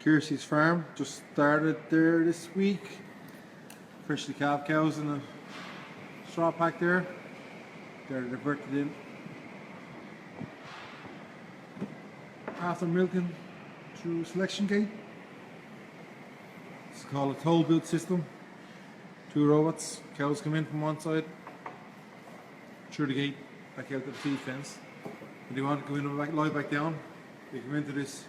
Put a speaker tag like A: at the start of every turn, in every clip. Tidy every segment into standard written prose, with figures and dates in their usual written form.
A: Kiersey's farm just started there this week. Freshly calved cows in a straw pack there. They're diverted in after milking through selection gate. It's called a toll built system. 2 robots. Cows come in from one side, through the gate, back out to the feed fence. If they want to come in and lie back down, they come into this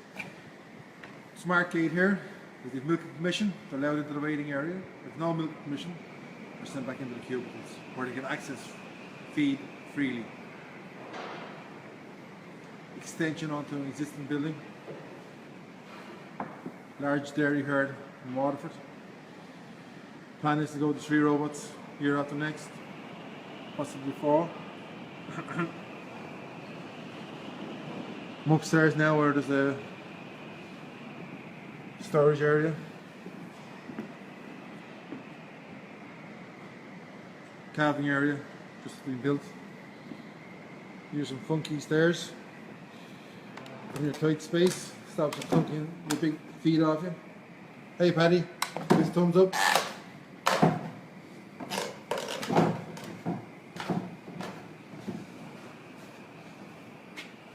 A: smart gate here. If they've milking permission, they're allowed into the waiting area. If no milking permission, they're sent back into the cubicles where they can access feed freely. Extension onto an existing building. Large dairy herd in Waterford. Plan is to go to 3 robots year after next, possibly 4. I'm upstairs now where there's a storage area. Calving area just been built. Here's some funky stairs. In your tight space, stops the funking the big feed off you. Hey Paddy, this thumbs up.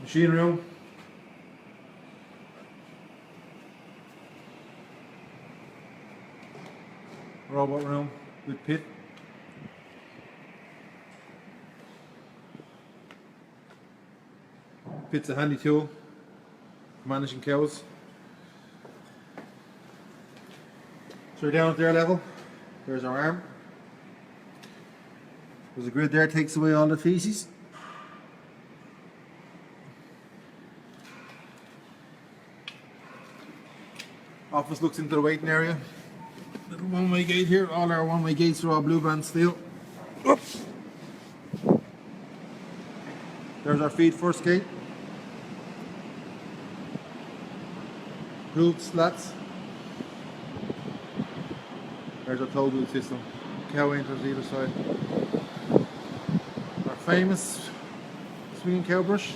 A: Machine room. Robot room with pit. Pit's a handy tool for managing cows. So we're down at their level. There's our arm. There's a grid there, takes away all the feces. Office looks into the waiting area. Little one-way gate here. All our one-way gates are all blue band steel. Oops. There's our feed first gate. Grooved slats. There's our toll booth system. Cow enters either side. Our famous swinging cow brush.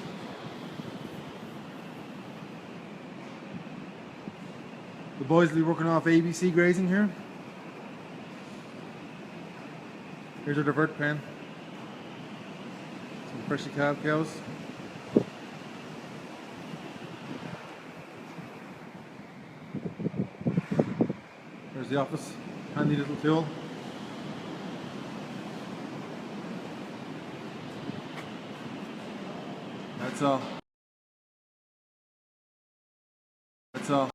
A: The boys will be working off ABC grazing here. Here's our divert pen. Some freshly calved cows. There's the office. Handy little tool. That's all. That's all.